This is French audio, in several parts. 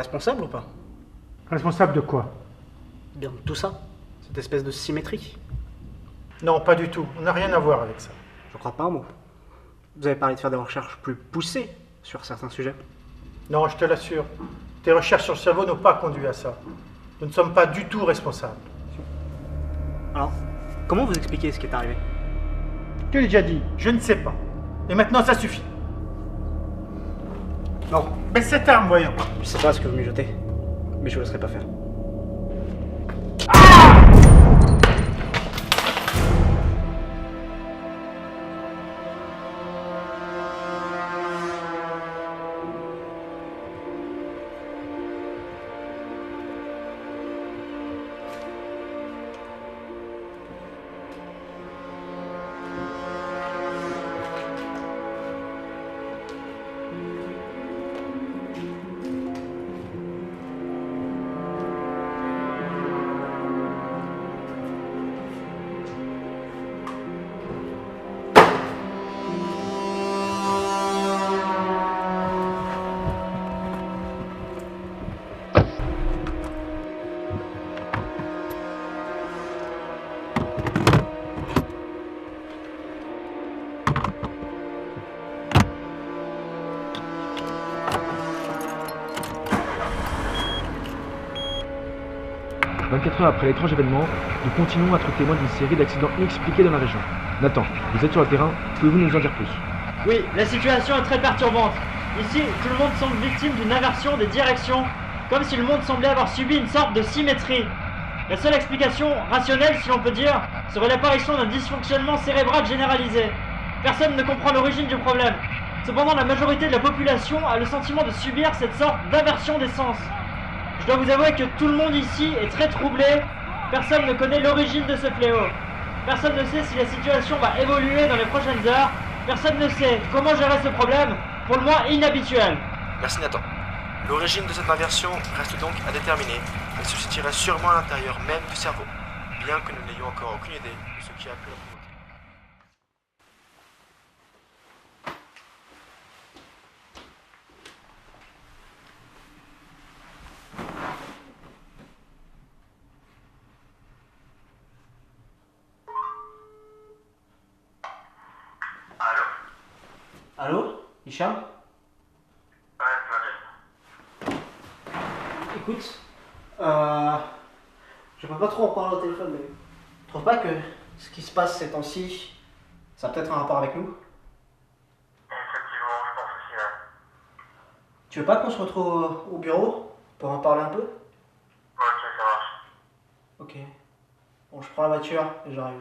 responsable ou pas? Responsable de quoi? Bien de tout ça. Cette espèce de symétrie. Non, pas du tout. On n'a rien à voir avec ça. Je crois pas un mot. Vous avez parlé de faire des recherches plus poussées sur certains sujets. Non, je te l'assure. Tes recherches sur le cerveau n'ont pas conduit à ça. Nous ne sommes pas du tout responsables. Alors, comment vous expliquez ce qui est arrivé? Je te l'ai déjà dit, je ne sais pas. Et maintenant, ça suffit. Non, baisse cette arme, voyons. Je sais pas ce que vous mijotez, mais je vous laisserai pas faire. « 24 heures après l'étrange événement, nous continuons à être témoins d'une série d'accidents inexpliqués dans la région. Nathan, vous êtes sur le terrain, pouvez-vous nous en dire plus? Oui, la situation est très perturbante. Ici, tout le monde semble victime d'une inversion des directions, comme si le monde semblait avoir subi une sorte de symétrie. La seule explication, rationnelle si l'on peut dire, serait l'apparition d'un dysfonctionnement cérébral généralisé. Personne ne comprend l'origine du problème. Cependant, la majorité de la population a le sentiment de subir cette sorte d'inversion des sens. Je dois vous avouer que tout le monde ici est très troublé. Personne ne connaît l'origine de ce fléau. Personne ne sait si la situation va évoluer dans les prochaines heures. Personne ne sait comment gérer ce problème, pour le moins inhabituel. Merci Nathan. L'origine de cette inversion reste donc à déterminer. Elle se situerait sûrement à l'intérieur même du cerveau, bien que nous n'ayons encore aucune idée de ce qui a pu la provoquer. Allô, Hicham? Ouais, ça va bien. Écoute, je peux pas trop en parler au téléphone, mais tu trouves pas que ce qui se passe ces temps-ci, ça a peut-être un rapport avec nous? Effectivement, je pense aussi, ouais. Tu veux pas qu'on se retrouve au bureau pour en parler un peu? Ok, ça marche. Ok. Bon, je prends la voiture et j'arrive.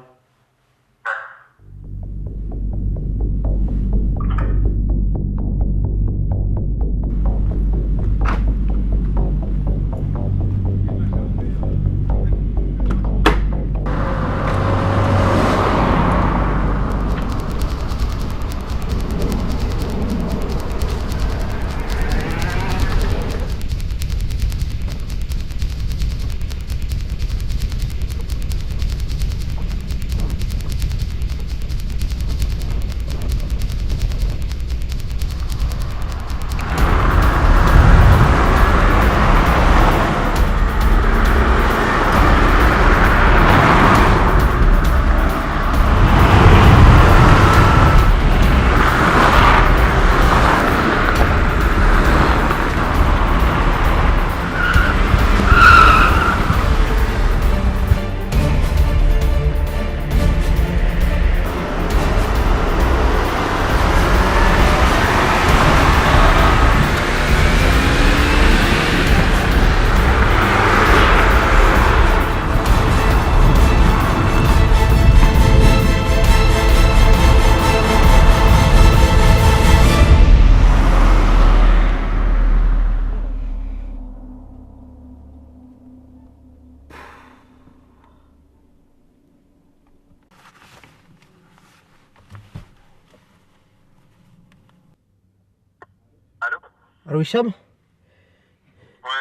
Allô Hicham? Ouais,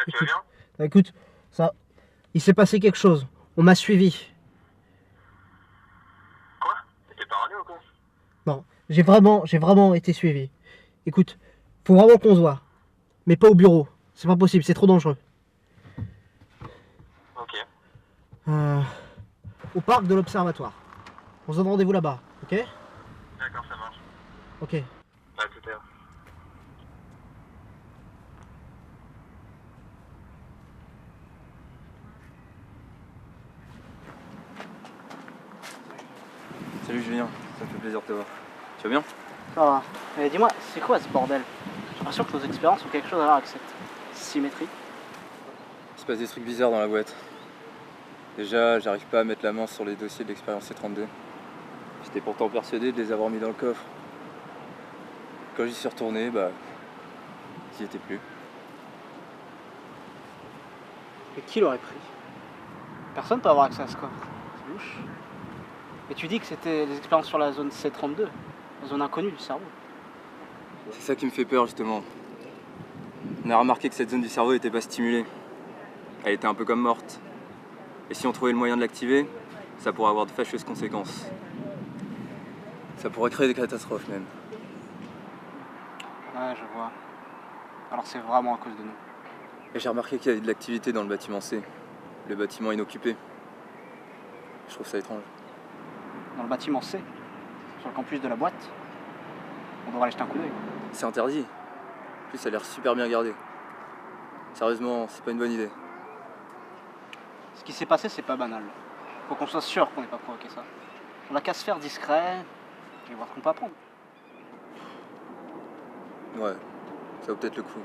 tu vas bien? Écoute, ça, il s'est passé quelque chose. On m'a suivi. Quoi? T'es parano ou quoi? Non, j'ai vraiment été suivi. Écoute, faut vraiment qu'on se voit. Mais pas au bureau. C'est pas possible, c'est trop dangereux. Ok. Au parc de l'observatoire. On se donne rendez-vous là-bas, ok? D'accord, ça marche. Ok. À tout à l'heure. Salut Julien, ça me fait plaisir de te voir. Tu vas bien? Ça va. Mais dis-moi, c'est quoi ce bordel? J'ai l'impression que nos expériences ont quelque chose à voir avec cette symétrie. Il se passe des trucs bizarres dans la boîte. Déjà, j'arrive pas à mettre la main sur les dossiers de l'expérience C32. J'étais pourtant persuadé de les avoir mis dans le coffre. Quand j'y suis retourné, ils y étaient plus. Mais qui l'aurait pris? Personne peut avoir accès à ce coffre. C'est louche. Et tu dis que c'était les expériences sur la zone C32, la zone inconnue du cerveau. C'est ça qui me fait peur justement. On a remarqué que cette zone du cerveau n'était pas stimulée. Elle était un peu comme morte. Et si on trouvait le moyen de l'activer, ça pourrait avoir de fâcheuses conséquences. Ça pourrait créer des catastrophes même. Ouais, je vois. Alors c'est vraiment à cause de nous. Et j'ai remarqué qu'il y avait de l'activité dans le bâtiment C, le bâtiment inoccupé. Je trouve ça étrange. Dans le bâtiment C, sur le campus de la boîte, on devrait aller jeter un coup d'œil. C'est interdit. En plus, ça a l'air super bien gardé. Sérieusement, c'est pas une bonne idée. Ce qui s'est passé, c'est pas banal. Faut qu'on soit sûr qu'on n'ait pas provoqué ça. On a qu'à se faire discret et voir ce qu'on peut apprendre. Ouais, ça vaut peut-être le coup.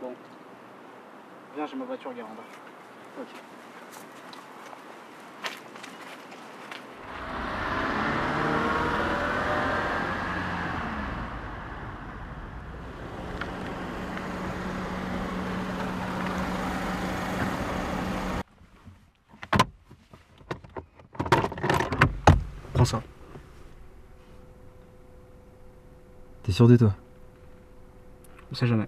Bon. Viens, j'ai ma voiture garée en bas. Ok. Prends ça. T'es sûr de toi? On sait jamais.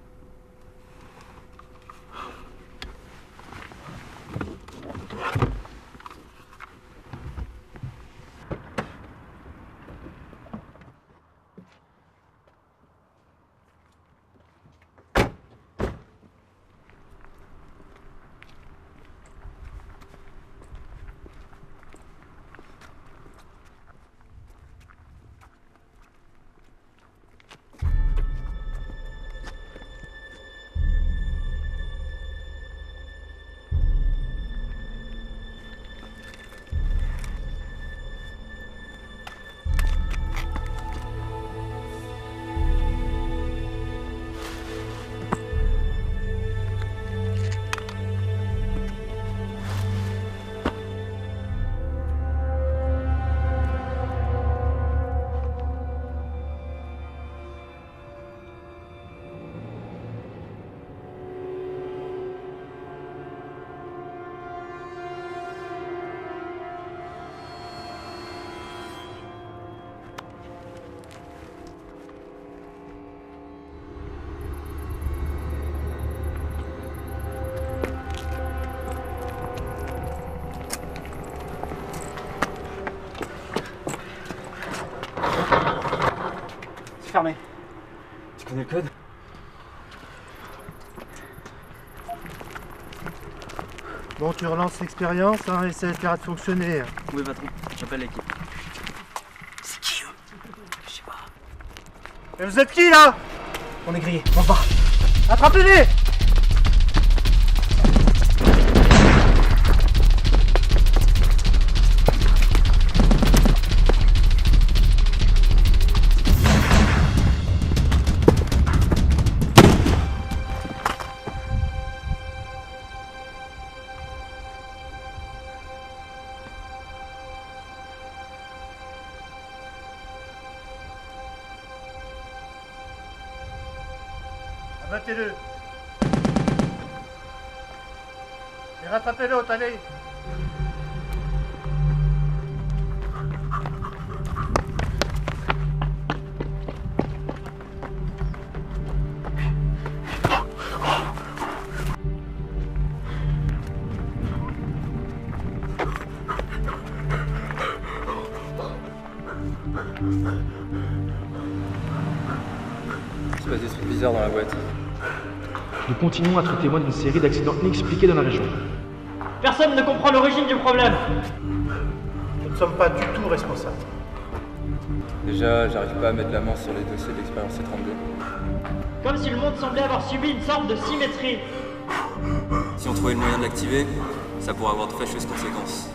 Fermé. Tu connais le code? Bon, tu relances l'expérience et ça essaiera de fonctionner. Oui, patron, j'appelle l'équipe. C'est qui eux? Je sais pas. Et vous êtes qui là? On est grillé, on se barre. Attrapez-les! Abattez-le. Et rattrapez l'autre, allez. Il se passe des trucs bizarres dans la boîte. nous continuons à être témoins d'une série d'accidents inexpliqués dans la région. Personne ne comprend l'origine du problème. Nous ne sommes pas du tout responsables. Déjà, j'arrive pas à mettre la main sur les dossiers de l'expérience C32. Comme si le monde semblait avoir subi une sorte de symétrie. Si on trouvait le moyen de l'activer, ça pourrait avoir de fâcheuses conséquences.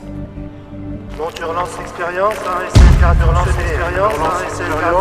Bon, tu relances l'expérience, un essai de cardio, relance l'expérience, un essai de cardio.